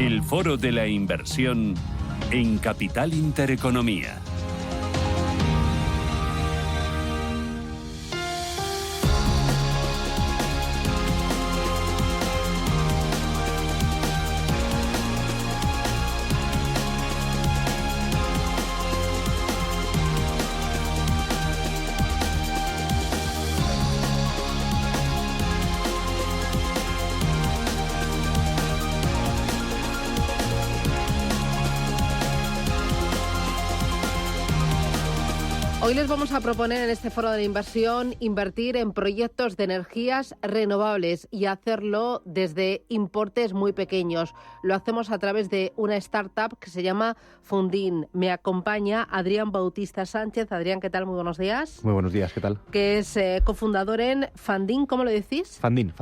El Foro de la Inversión en Capital Intereconomía. Hoy les vamos a proponer en este foro de la inversión invertir en proyectos de energías renovables y hacerlo desde importes muy pequeños. Lo hacemos a través de una startup que se llama Fundin. Me acompaña Adrián Bautista Sánchez. Adrián, ¿qué tal? Muy buenos días. Muy buenos días, ¿qué tal? Que es cofundador en Fundin, ¿cómo lo decís? Fundin.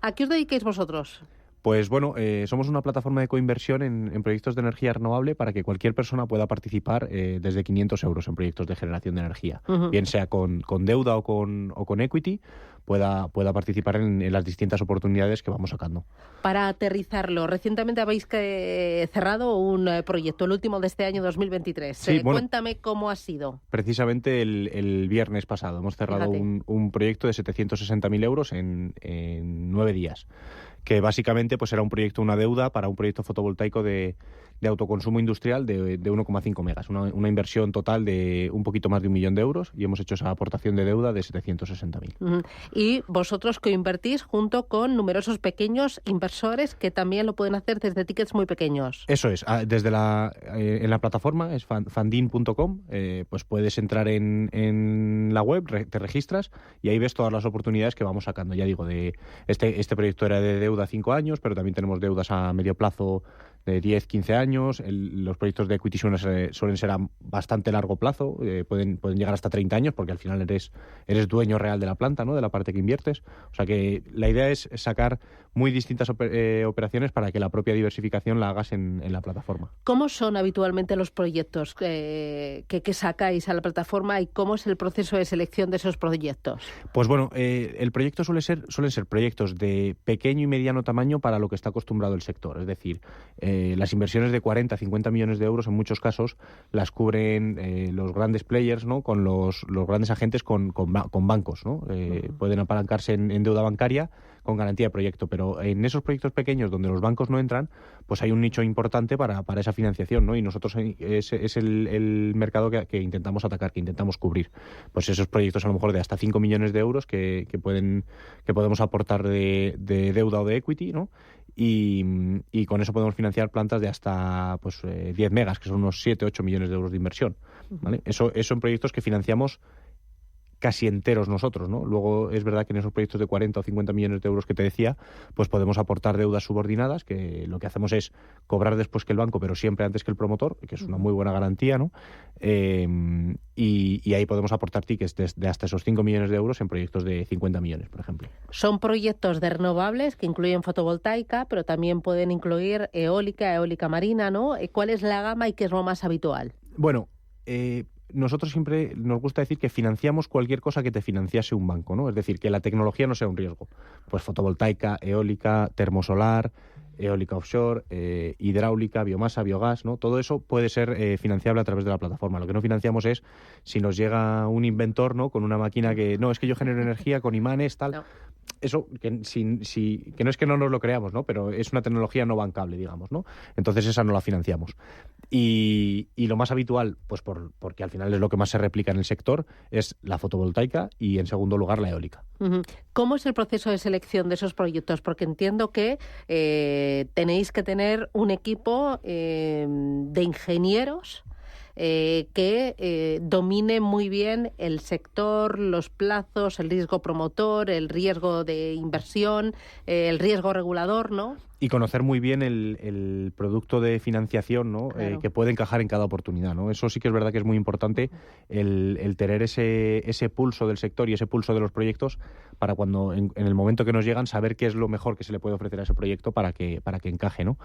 ¿A qué os dediquéis vosotros? Pues bueno, somos una plataforma de coinversión en proyectos de energía renovable para que cualquier persona pueda participar desde 500 euros en proyectos de generación de energía. Bien sea con deuda o con equity, pueda participar en las distintas oportunidades que vamos sacando. Para aterrizarlo, recientemente habéis cerrado un proyecto, el último de este año 2023. Sí, cuéntame cómo ha sido. Precisamente el viernes pasado hemos cerrado un proyecto de 760.000 euros en 9 días. Que básicamente pues era un proyecto, una deuda para un proyecto fotovoltaico de autoconsumo industrial de 1,5 megas, una inversión total de un poquito más de 1 millón de euros y hemos hecho esa aportación de deuda de 760.000. Y vosotros coinvertís junto con numerosos pequeños inversores que también lo pueden hacer desde tickets muy pequeños. Eso es, desde en la plataforma, es fundin.com, pues puedes entrar en la web, te registras y ahí ves todas las oportunidades que vamos sacando. Ya digo, de este proyecto era de deuda a 5 años, pero también tenemos deudas a medio plazo de 10, 15 años. Los proyectos de equity suelen ser a bastante largo plazo, pueden llegar hasta 30 años porque al final eres dueño real de la planta, ¿no? De la parte que inviertes. O sea que la idea es sacar muy distintas operaciones para que la propia diversificación la hagas en la plataforma. ¿Cómo son habitualmente los proyectos que sacáis a la plataforma y cómo es el proceso de selección de esos proyectos? Pues bueno, el proyecto suelen ser proyectos de pequeño y mediano tamaño para lo que está acostumbrado el sector. Es decir, las inversiones de 40, 50 millones de euros en muchos casos las cubren los grandes players, ¿no? Con los grandes agentes con bancos, ¿no? Pueden apalancarse en deuda bancaria con garantía de proyecto, pero en esos proyectos pequeños donde los bancos no entran, pues hay un nicho importante para esa financiación, ¿no? Y nosotros es el mercado que intentamos atacar, que intentamos cubrir. Pues esos proyectos a lo mejor de hasta 5 millones de euros que podemos aportar de deuda o de equity, ¿no? Y con eso podemos financiar plantas de hasta 10 megas, que son unos 7, 8 millones de euros de inversión, ¿vale? Eso son proyectos que financiamos casi enteros nosotros, ¿no? Luego es verdad que en esos proyectos de 40 o 50 millones de euros que te decía, pues podemos aportar deudas subordinadas, que lo que hacemos es cobrar después que el banco, pero siempre antes que el promotor, que es una muy buena garantía, ¿no? Y ahí podemos aportar tickets de hasta esos 5 millones de euros en proyectos de 50 millones, por ejemplo. Son proyectos de renovables que incluyen fotovoltaica, pero también pueden incluir eólica marina, ¿no? ¿Cuál es la gama y qué es lo más habitual? Bueno, nosotros siempre nos gusta decir que financiamos cualquier cosa que te financiase un banco, ¿no? Es decir, que la tecnología no sea un riesgo. Pues fotovoltaica, eólica, termosolar, eólica offshore, hidráulica, biomasa, biogás, ¿no? Todo eso puede ser financiable a través de la plataforma. Lo que no financiamos es si nos llega un inventor, ¿no? Con una máquina que, no, es que yo genero energía con imanes, tal... No. Eso, que no es que no nos lo creamos, ¿no? Pero es una tecnología no bancable, digamos, ¿no? Entonces esa no la financiamos. Y lo más habitual, pues porque al final es lo que más se replica en el sector, es la fotovoltaica y en segundo lugar la eólica. ¿Cómo es el proceso de selección de esos proyectos? Porque entiendo que tenéis que tener un equipo de ingenieros que domine muy bien el sector, los plazos, el riesgo promotor, el riesgo de inversión, el riesgo regulador, ¿no? Y conocer muy bien el producto de financiación, ¿no? Claro. Que puede encajar en cada oportunidad, ¿no? Eso sí que es verdad que es muy importante el tener ese pulso del sector y ese pulso de los proyectos para cuando en el momento que nos llegan saber qué es lo mejor que se le puede ofrecer a ese proyecto para que encaje, ¿no?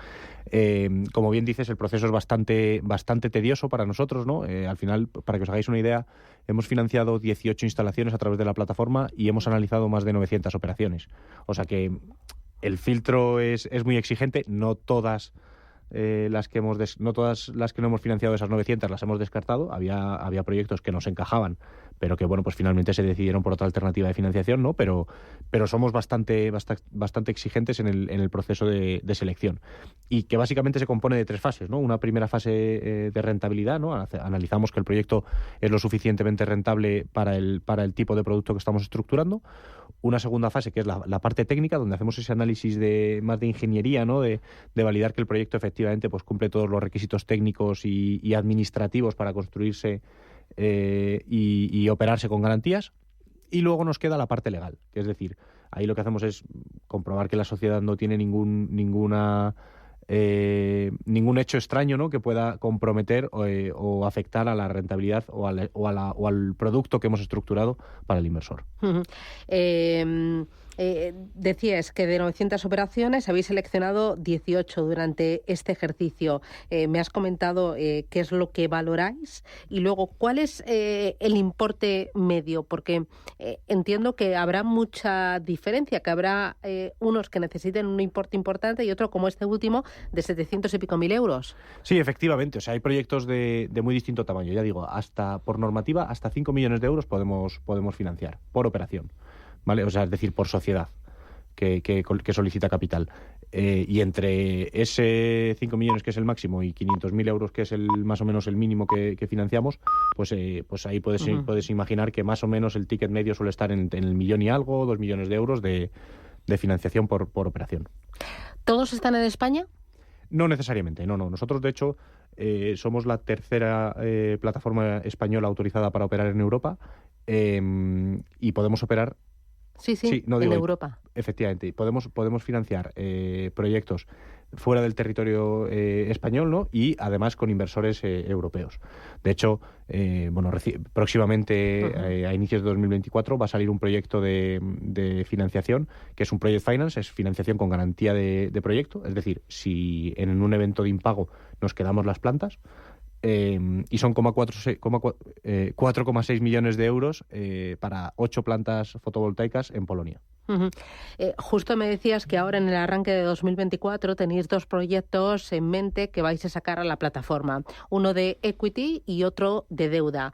Como bien dices, el proceso es bastante tedioso para nosotros, ¿no? Al final, para que os hagáis una idea, hemos financiado 18 instalaciones a través de la plataforma y hemos analizado más de 900 operaciones. O sea que El filtro es muy exigente, no todas las que no hemos financiado, esas 900, las hemos descartado. Había proyectos que nos encajaban, pero que bueno, pues finalmente se decidieron por otra alternativa de financiación, ¿no? Pero somos bastante exigentes en el proceso de selección, y que básicamente se compone de 3 fases, ¿no? Una primera fase de rentabilidad, ¿no? Analizamos que el proyecto es lo suficientemente rentable para el tipo de producto que estamos estructurando. Una segunda fase, que es la parte técnica, donde hacemos ese análisis más de ingeniería, ¿no? De validar que el proyecto efectivamente pues cumple todos los requisitos técnicos y administrativos para construirse y operarse con garantías. Y luego nos queda la parte legal, que es decir, ahí lo que hacemos es comprobar que la sociedad no tiene ningún hecho extraño, ¿no? Que pueda comprometer o afectar a la rentabilidad o al producto que hemos estructurado para el inversor. Uh-huh. Decías que de 900 operaciones habéis seleccionado 18 durante este ejercicio. Me has comentado qué es lo que valoráis y luego cuál es el importe medio, porque entiendo que habrá mucha diferencia, que habrá unos que necesiten un importe importante y otro, como este último, de 700 y pico mil euros. Sí, efectivamente. O sea, hay proyectos de muy distinto tamaño. Ya digo, por normativa, hasta 5 millones de euros podemos financiar por operación. ¿Vale? O sea, es decir, por sociedad que solicita capital. Y entre ese 5 millones, que es el máximo, y 500.000 euros, que es más o menos el mínimo que financiamos, pues ahí puedes imaginar que más o menos el ticket medio suele estar en el millón y algo, 2 millones de euros de financiación por operación. ¿Todos están en España? No necesariamente, no. Nosotros, de hecho, somos la tercera plataforma española autorizada para operar en Europa, y podemos operar. Sí, en Europa. Efectivamente, podemos financiar proyectos fuera del territorio español, ¿no? Y además con inversores europeos. De hecho, próximamente, a inicios de 2024, va a salir un proyecto de financiación, que es un project finance, es financiación con garantía de proyecto. Es decir, si en un evento de impago nos quedamos las plantas, y son 4,6 millones de euros para 8 plantas fotovoltaicas en Polonia. Uh-huh. Justo me decías que ahora en el arranque de 2024 tenéis 2 proyectos en mente que vais a sacar a la plataforma. Uno de equity y otro de deuda.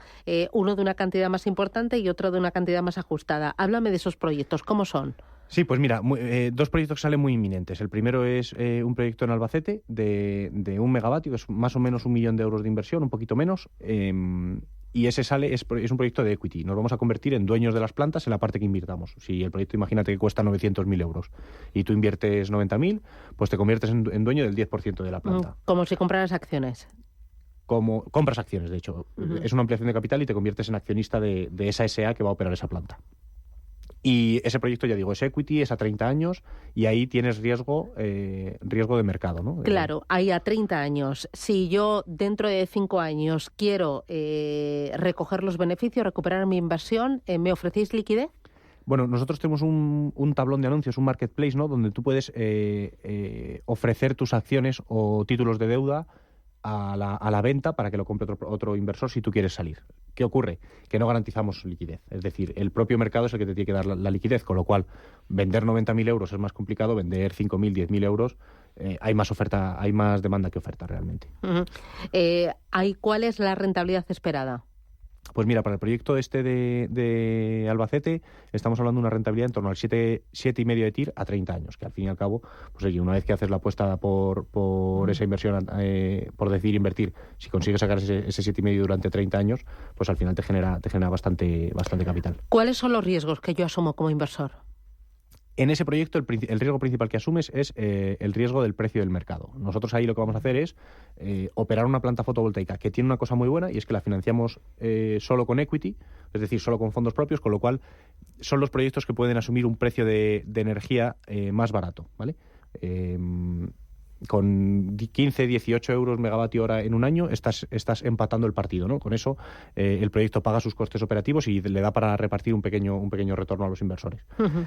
Uno de una cantidad más importante y otro de una cantidad más ajustada. Háblame de esos proyectos. ¿Cómo son? Sí, pues mira, 2 proyectos que salen muy inminentes. El primero es un proyecto en Albacete de 1 megavatio, que es más o menos 1 millón de euros de inversión, un poquito menos, y ese es un proyecto de equity. Nos vamos a convertir en dueños de las plantas en la parte que invirtamos. Si el proyecto, imagínate que cuesta 900.000 euros y tú inviertes 90.000, pues te conviertes en dueño del 10% de la planta. Como si compraras acciones. Como compras acciones, de hecho. Uh-huh. Es una ampliación de capital y te conviertes en accionista de esa SA que va a operar esa planta. Y ese proyecto, ya digo, es equity, es a 30 años y ahí tienes riesgo de mercado, ¿no? Claro, ahí a 30 años. Si yo dentro de 5 años quiero recoger los beneficios, recuperar mi inversión, ¿me ofrecéis liquidez? Bueno, nosotros tenemos un tablón de anuncios, un marketplace, ¿no? Donde tú puedes ofrecer tus acciones o títulos de deuda a la venta para que lo compre otro inversor si tú quieres salir. ¿Qué ocurre? Que no garantizamos liquidez. Es decir, el propio mercado es el que te tiene que dar la liquidez, con lo cual vender 90.000 euros es más complicado, vender 5.000, 10.000 euros, hay más oferta, hay más demanda que oferta realmente. Uh-huh. ¿Cuál es la rentabilidad esperada? Pues mira, para el proyecto de Albacete estamos hablando de una rentabilidad en torno al 7,5 de TIR a 30 años, que al fin y al cabo, pues oye, una vez que haces la apuesta por esa inversión, por decidir invertir, si consigues sacar ese 7,5 durante 30 años, pues al final te genera bastante capital. ¿Cuáles son los riesgos que yo asumo como inversor? En ese proyecto el riesgo principal que asumes es el riesgo del precio del mercado. Nosotros ahí lo que vamos a hacer es operar una planta fotovoltaica que tiene una cosa muy buena, y es que la financiamos solo con equity, es decir, solo con fondos propios, con lo cual son los proyectos que pueden asumir un precio de energía más barato, ¿vale? Con 15, 18 euros megavatio hora en un año estás empatando el partido, ¿no? Con eso el proyecto paga sus costes operativos y le da para repartir un pequeño retorno a los inversores. Uh-huh.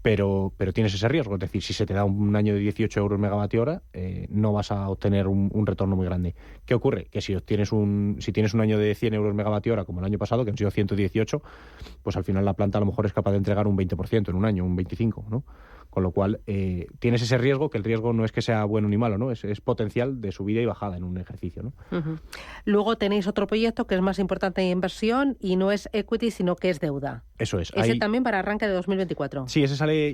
Pero tienes ese riesgo, es decir, si se te da un año de 18 euros megavatio hora, no vas a obtener un retorno muy grande. ¿Qué ocurre? Que si tienes un año de 100 euros megavatio hora, como el año pasado, que han sido 118, pues al final la planta a lo mejor es capaz de entregar un 20% en un año, un 25%, ¿no? con lo cual tienes ese riesgo, que el riesgo no es que sea bueno ni malo, ¿no? Es potencial de subida y bajada en un ejercicio, ¿no? Uh-huh. Luego tenéis otro proyecto que es más importante en inversión y no es equity, sino que es deuda. Eso es. Ese también para arranque de 2024. Sí, ese sale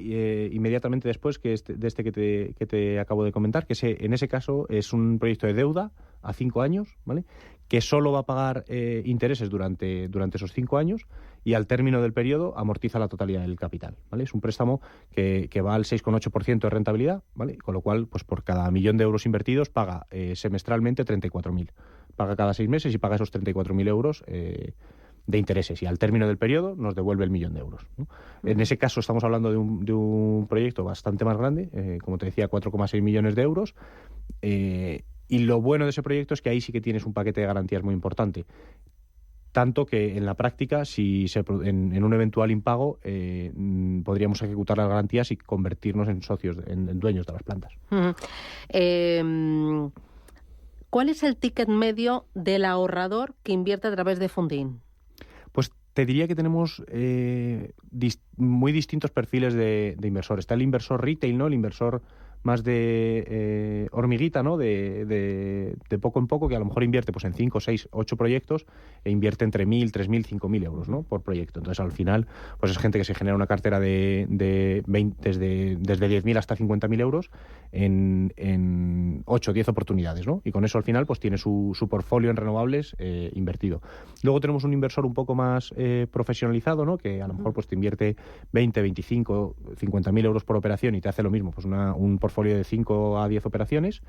inmediatamente después que que te acabo de comentar, que en ese caso es un proyecto de deuda a 5 años, ¿vale? Que solo va a pagar intereses durante esos 5 años y al término del periodo amortiza la totalidad del capital, ¿vale? Es un préstamo que va al 6,8% de rentabilidad, ¿vale? Con lo cual, pues por cada 1.000.000 de euros invertidos paga semestralmente 34.000. Paga cada 6 meses y paga esos 34.000 euros de intereses, y al término del periodo nos devuelve el 1.000.000 de euros, ¿no? En ese caso estamos hablando de un proyecto bastante más grande, como te decía, 4,6 millones de euros, y lo bueno de ese proyecto es que ahí sí que tienes un paquete de garantías muy importante. Tanto que en la práctica, en un eventual impago, podríamos ejecutar las garantías y convertirnos en socios, en dueños de las plantas. Uh-huh. ¿Cuál es el ticket medio del ahorrador que invierte a través de Funding? Pues te diría que tenemos muy distintos perfiles de inversor. Está el inversor retail, ¿no? El inversor más de hormiguita, ¿no? De poco en poco, que a lo mejor invierte pues en 5, 6, 8 proyectos e invierte entre 1.000, 3.000, 5.000 euros, ¿no? Por proyecto. Entonces, al final, pues es gente que se genera una cartera desde 10.000 hasta 50.000 euros en 8 o 10 oportunidades, ¿no? Y con eso, al final, pues tiene su portfolio en renovables invertido. Luego tenemos un inversor un poco más profesionalizado, ¿no? Que a lo mejor pues te invierte 20, 25, 50.000 euros por operación y te hace lo mismo, pues un portfolio de 5 a 10 operaciones,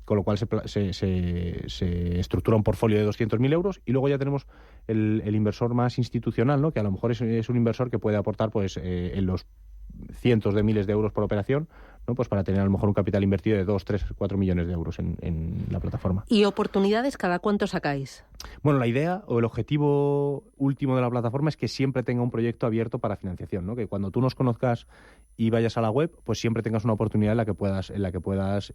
con lo cual se estructura un portfolio de 200.000 euros. Y luego ya tenemos el inversor más institucional, ¿no? Que a lo mejor es un inversor que puede aportar pues en los cientos de miles de euros por operación, ¿no? Pues para tener a lo mejor un capital invertido de 2, 3, 4 millones de euros en la plataforma. ¿Y oportunidades cada cuánto sacáis? Bueno, la idea o el objetivo último de la plataforma es que siempre tenga un proyecto abierto para financiación, ¿no? Que cuando tú nos conozcas y vayas a la web, pues siempre tengas una oportunidad en la que puedas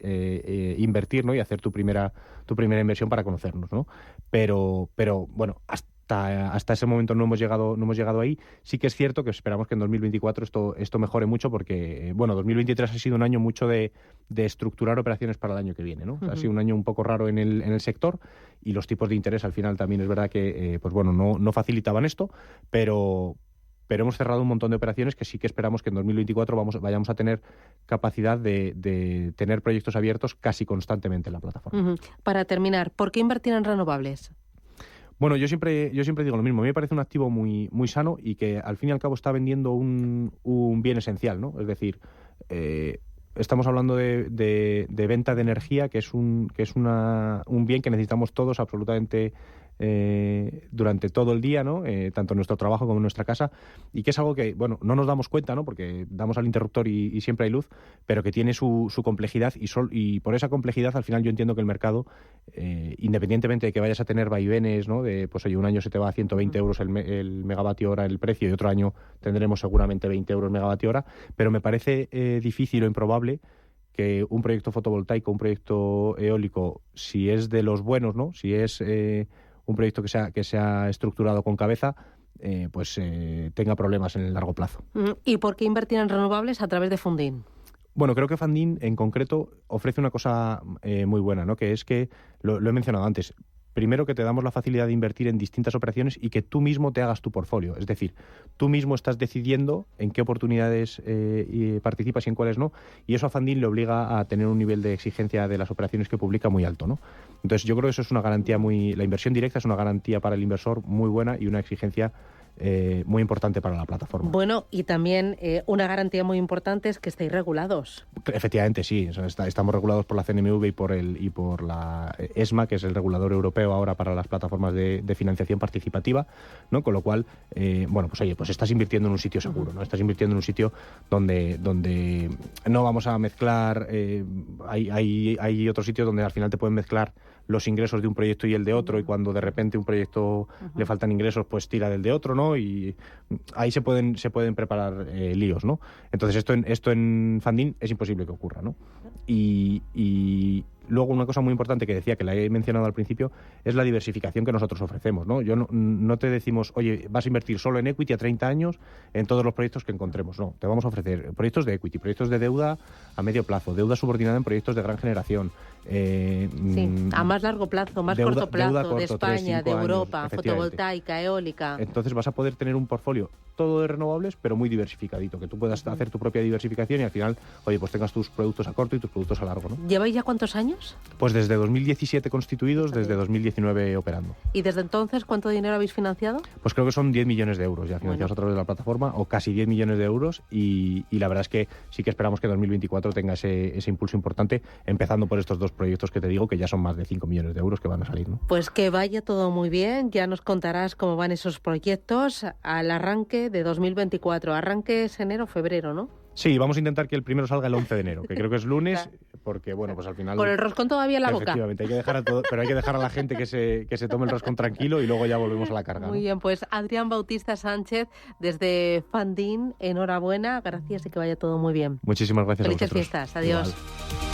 invertir, ¿no? Y hacer tu primera inversión para conocernos, ¿no? Pero bueno, hasta ese momento no hemos llegado ahí. Sí que es cierto que esperamos que en 2024 esto mejore mucho, porque 2023 ha sido un año mucho de estructurar operaciones para el año que viene, ¿no? Uh-huh. Ha sido un año un poco raro en el sector, y los tipos de interés al final también es verdad que no facilitaban esto, pero hemos cerrado un montón de operaciones que sí que esperamos que en 2024 vayamos a tener capacidad de tener proyectos abiertos casi constantemente en la plataforma. Uh-huh. Para terminar, ¿por qué invertir en renovables? Bueno, yo siempre digo lo mismo. A mí me parece un activo muy, muy sano y que al fin y al cabo está vendiendo un bien esencial, ¿no? Es decir, estamos hablando de venta de energía, que es un bien que necesitamos todos absolutamente durante todo el día, ¿no? Tanto en nuestro trabajo como en nuestra casa, y que es algo que, no nos damos cuenta, ¿no? Porque damos al interruptor y siempre hay luz, pero que tiene su complejidad, y por esa complejidad al final yo entiendo que el mercado, independientemente de que vayas a tener vaivenes, ¿no? De, pues oye, un año se te va a 120 euros el megavatio hora el precio, y otro año tendremos seguramente 20 euros megavatio hora, pero me parece difícil o improbable que un proyecto fotovoltaico, un proyecto eólico, si es de los buenos, ¿no? Si es un proyecto que sea estructurado con cabeza, tenga problemas en el largo plazo. ¿Y por qué invertir en renovables a través de Funding? Bueno, creo que Funding en concreto ofrece una cosa muy buena, ¿no? Que es que, lo he mencionado antes, primero que te damos la facilidad de invertir en distintas operaciones y que tú mismo te hagas tu portfolio. Es decir, tú mismo estás decidiendo en qué oportunidades participas y en cuáles no, y eso a Funding le obliga a tener un nivel de exigencia de las operaciones que publica muy alto, ¿no? Entonces yo creo que eso es una garantía la inversión directa es una garantía para el inversor muy buena y una exigencia muy importante para la plataforma. Bueno, y también una garantía muy importante es que estéis regulados. Efectivamente, sí. O sea, estamos regulados por la CNMV y por la ESMA, que es el regulador europeo ahora para las plataformas de financiación participativa, ¿no? Con lo cual, pues estás invirtiendo en un sitio seguro, ¿no? Estás invirtiendo en un sitio donde no vamos a mezclar. Hay otros sitios donde al final te pueden mezclar los ingresos de un proyecto y el de otro, y cuando de repente un proyecto le faltan ingresos, pues tira del de otro, ¿no? Y ahí se pueden preparar líos, ¿no? Entonces esto en Funding es imposible que ocurra, ¿no? Y luego una cosa muy importante que decía, que la he mencionado al principio, es la diversificación que nosotros ofrecemos, ¿no? No te decimos, oye, vas a invertir solo en equity a 30 años en todos los proyectos que encontremos. No, te vamos a ofrecer proyectos de equity, proyectos de deuda a medio plazo, deuda subordinada en proyectos de gran generación. A más largo plazo, más deuda, corto plazo, corto, de España, 3, 5 de años, Europa, fotovoltaica, eólica. Entonces vas a poder tener un portfolio todo de renovables, pero muy diversificadito, que tú puedas hacer tu propia diversificación y al final, oye, pues tengas tus productos a corto y tus productos a largo, ¿no? ¿Lleváis ya cuántos años? Pues desde 2017 constituidos, desde 2019 operando. ¿Y desde entonces cuánto dinero habéis financiado? Pues creo que son 10 millones de euros ya financiados a través de la plataforma, o casi 10 millones de euros, y la verdad es que sí que esperamos que 2024 tenga ese impulso importante, empezando por estos dos proyectos que te digo, que ya son más de 5 millones de euros que van a salir, ¿no? Pues que vaya todo muy bien, ya nos contarás cómo van esos proyectos al arranque de 2024. Arranque es enero o febrero, ¿no? Sí, vamos a intentar que el primero salga el 11 de enero, que creo que es lunes, porque bueno, pues al final... Con el roscón todavía en la boca. Efectivamente, pero hay que dejar a la gente que se tome el roscón tranquilo y luego ya volvemos a la carga, ¿no? Muy bien, pues Adrián Bautista Sánchez desde Funding, enhorabuena, gracias y que vaya todo muy bien. Muchísimas gracias a vosotros. Felices fiestas, adiós. Igual.